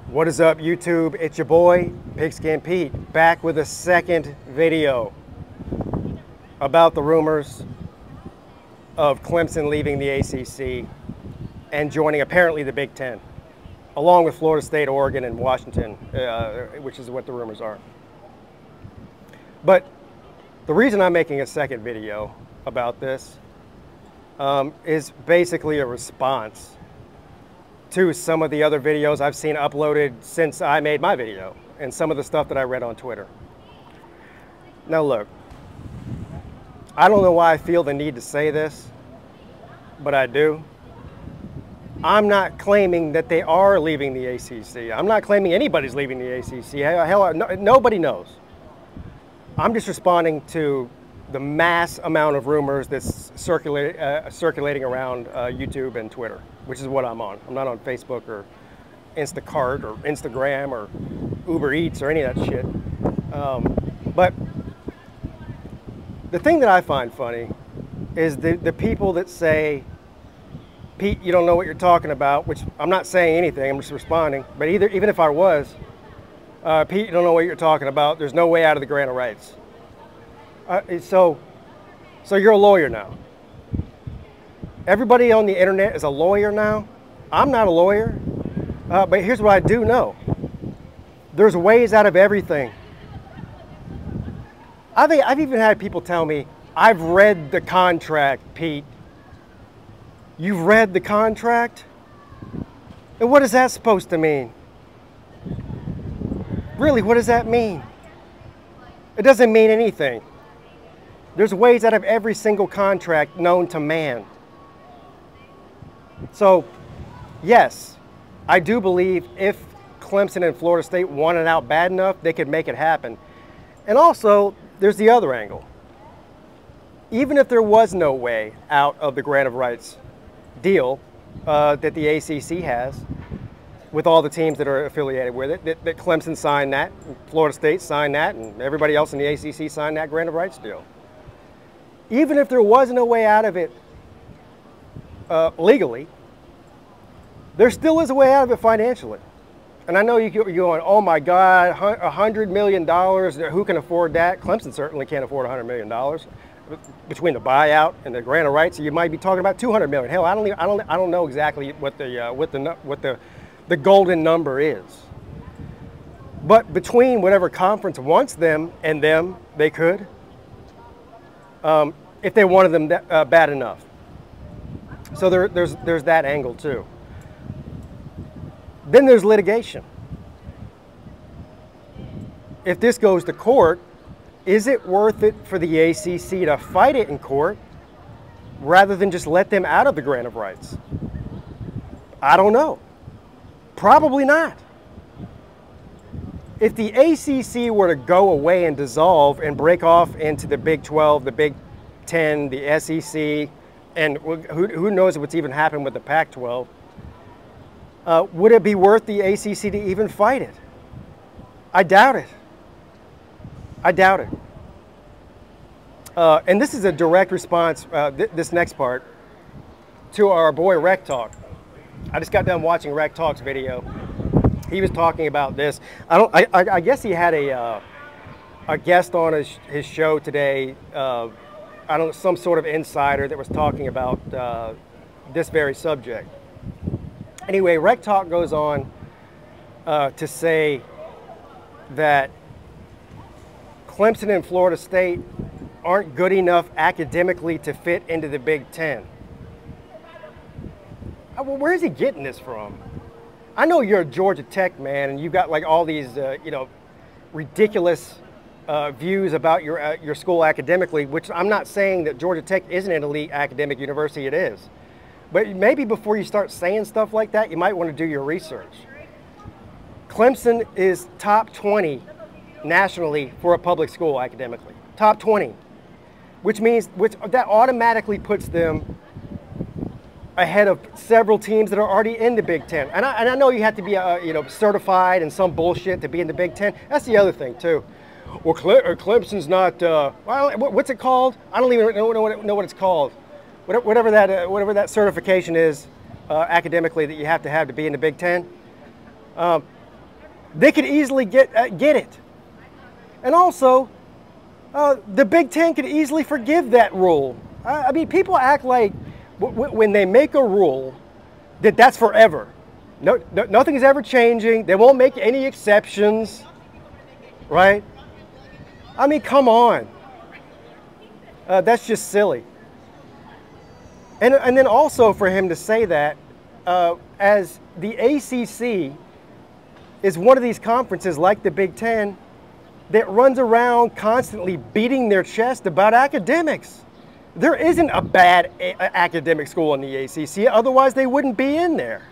What is up, YouTube? It's your boy, Pigskin Pete, back with a second video about the rumors of Clemson leaving the ACC and joining apparently the Big Ten, along with Florida State, Oregon, and Washington, which is what the rumors are. But the reason I'm making a second video about this is basically a response to some of the other videos I've seen uploaded since I made my video and some of the stuff that I read on Twitter. Now look, I don't know why I feel the need to say this, but I do. I'm not claiming that they are leaving the ACC. I'm not claiming anybody's leaving the ACC. Hell, nobody knows. I'm just responding to the mass amount of rumors that's circulating around YouTube and Twitter, which is what I'm on. I'm not on Facebook or Instacart or Instagram or Uber Eats or any of that shit. But the thing that I find funny is the people that say, Pete, you don't know what you're talking about, which I'm not saying anything, I'm just responding. But even if I was, Pete, you don't know what you're talking about. There's no way out of the grant of rights. So you're a lawyer now. Everybody on the internet is a lawyer now. I'm not a lawyer, but here's what I do know. There's ways out of everything. I've even had people tell me, I've read the contract, Pete. You've read the contract? And what is that supposed to mean? Really, what does that mean? It doesn't mean anything. There's ways out of every single contract known to man. So, yes, I do believe if Clemson and Florida State wanted out bad enough, they could make it happen. And also, there's the other angle. Even if there was no way out of the grant of rights deal that the ACC has, with all the teams that are affiliated with it, that Clemson signed that, Florida State signed that, and everybody else in the ACC signed that grant of rights deal. Even if there was no way out of it legally, there still is a way out of it financially. And I know you're going, oh my God, $100 million, who can afford that? Clemson certainly can't afford $100 million. Between the buyout and the grant of rights, you might be talking about $200 million. Hell, I don't know exactly what the golden number is. But between whatever conference wants them and them, they could, if they wanted them bad enough. So there's that angle too. Then there's litigation. If this goes to court, is it worth it for the ACC to fight it in court rather than just let them out of the grant of rights? I don't know. Probably not. If the ACC were to go away and dissolve and break off into the Big 12, the Big 10, the SEC, and who knows what's even happened with the Pac-12, would it be worth the ACC to even fight it? I doubt it. I doubt it. And this is a direct response, this next part, to our boy Rec Talk. I just got done watching Rec Talk's video. He was talking about this. I guess he had a guest on his show today. I don't know, some sort of insider that was talking about this very subject. Anyway, Rec Talk goes on to say that Clemson and Florida State aren't good enough academically to fit into the Big Ten. Well, where is he getting this from? I know you're a Georgia Tech man, and you've got like all these, ridiculous views about your school academically, which I'm not saying that Georgia Tech isn't an elite academic university, it is. But maybe before you start saying stuff like that, you might want to do your research. Clemson is top 20 nationally for a public school academically. Top 20. Which that automatically puts them ahead of several teams that are already in the Big Ten. And I know you have to be certified and some bullshit to be in the Big Ten. That's the other thing too. Well, Clemson's not, what's it called? I don't even know what it's called. Whatever that certification is academically that you have to be in the Big Ten. They could easily get it. And also, the Big Ten could easily forgive that rule. I mean, people act like when they make a rule that that's forever. No, nothing's ever changing. They won't make any exceptions, right? I mean, come on. That's just silly. And then also for him to say that, as the ACC is one of these conferences like the Big Ten that runs around constantly beating their chest about academics. There isn't a bad academic school in the ACC, otherwise they wouldn't be in there.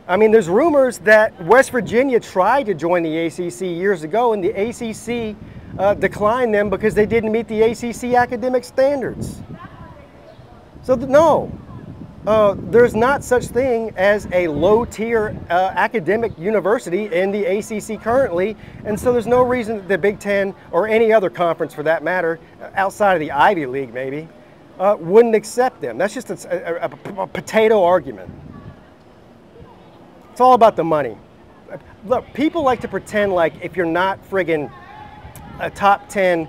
I mean, there's rumors that West Virginia tried to join the ACC years ago, and the ACC declined them because they didn't meet the ACC academic standards. So no, there's not such thing as a low-tier academic university in the ACC currently, and so there's no reason that the Big Ten, or any other conference for that matter, outside of the Ivy League maybe, wouldn't accept them. That's just a potato argument. It's all about the money. Look, people like to pretend like if you're not friggin' a top 10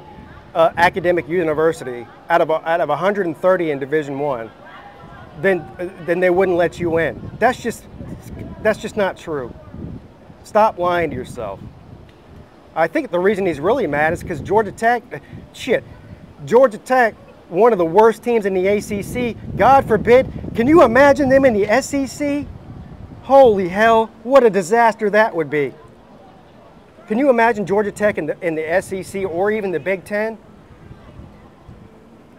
academic university out of 130 in Division I, then they wouldn't let you in. That's just not true. Stop lying to yourself. I think the reason he's really mad is because Georgia Tech, Georgia Tech, one of the worst teams in the ACC, God forbid, can you imagine them in the SEC? Holy hell, what a disaster that would be. Can you imagine Georgia Tech in the SEC or even the Big Ten?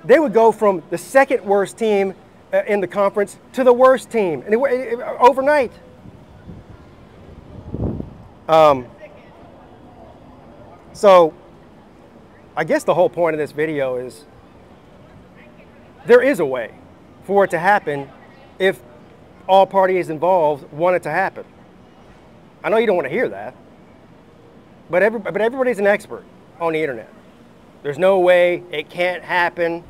They would go from the second worst team in the conference to the worst team and overnight. So I guess the whole point of this video is there is a way for it to happen if all parties involved want it to happen. I know you don't want to hear that, but everybody's an expert on the internet. There's no way it can't happen.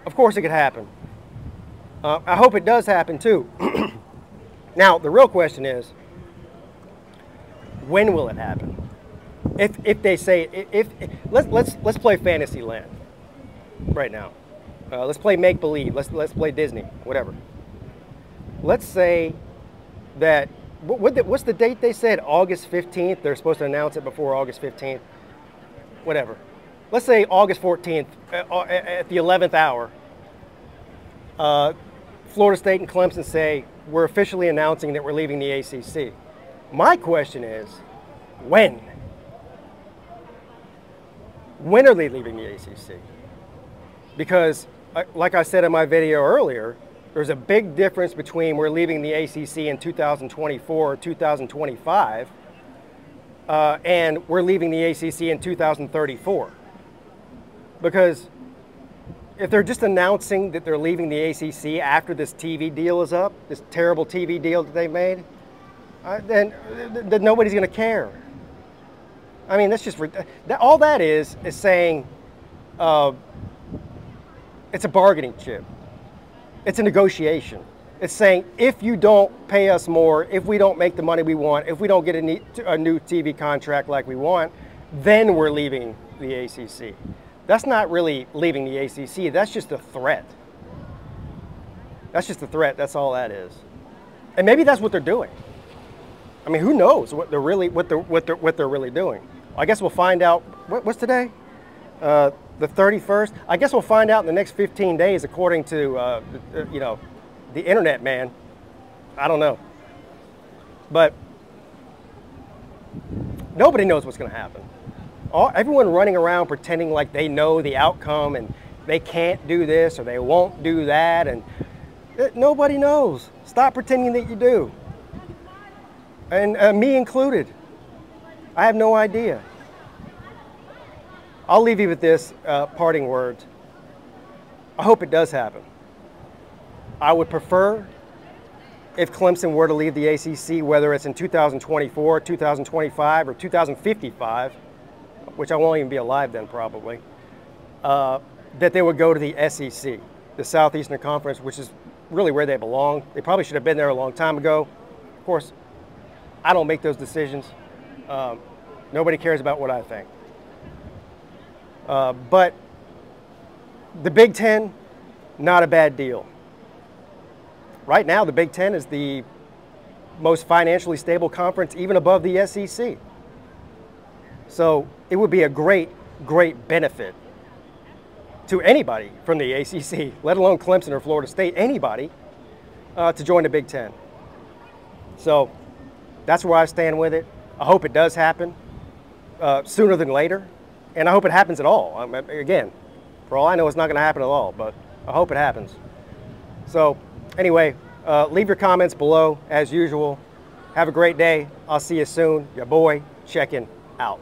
Of course it could happen. I hope it does happen too. Now, the real question is, when will it happen? If they say, let's play Fantasyland right now. Let's play make-believe. Let's play Disney, whatever. Let's say that, what's the date they said? August 15th? They're supposed to announce it before August 15th. Whatever. Let's say August 14th at the 11th hour. Florida State and Clemson say, we're officially announcing that we're leaving the ACC. My question is, when? When are they leaving the ACC? Because, like I said in my video earlier, there's a big difference between we're leaving the ACC in 2024 or 2025 and we're leaving the ACC in 2034. Because if they're just announcing that they're leaving the ACC after this TV deal is up, this terrible TV deal that they made, then nobody's going to care. I mean, that's just, all that is saying, it's a bargaining chip. It's a negotiation. It's saying, if you don't pay us more, if we don't make the money we want, if we don't get a new TV contract like we want, then we're leaving the ACC. That's not really leaving the ACC. That's just a threat. That's just a threat. That's all that is. And maybe that's what they're doing. I mean, who knows what they're really doing? I guess we'll find out. What's today? The 31st. I guess we'll find out in the next 15 days, according to the internet man. I don't know, but nobody knows what's going to happen. Everyone running around pretending like they know the outcome and they can't do this or they won't do that, and nobody knows. Stop pretending that you do. And me included. I have no idea. I'll leave you with this parting words. I hope it does happen. I would prefer if Clemson were to leave the ACC, whether it's in 2024, 2025, or 2055, which I won't even be alive then probably, that they would go to the SEC, the Southeastern Conference, which is really where they belong. They probably should have been there a long time ago. Of course, I don't make those decisions. Nobody cares about what I think. But the Big Ten, not a bad deal. Right now, the Big Ten is the most financially stable conference, even above the SEC. So it would be a great, great benefit to anybody from the ACC, let alone Clemson or Florida State, anybody, to join the Big Ten. So that's where I stand with it. I hope it does happen sooner than later, and I hope it happens at all. Again, for all I know, it's not going to happen at all, but I hope it happens. So anyway, leave your comments below as usual. Have a great day. I'll see you soon. Your boy checking out.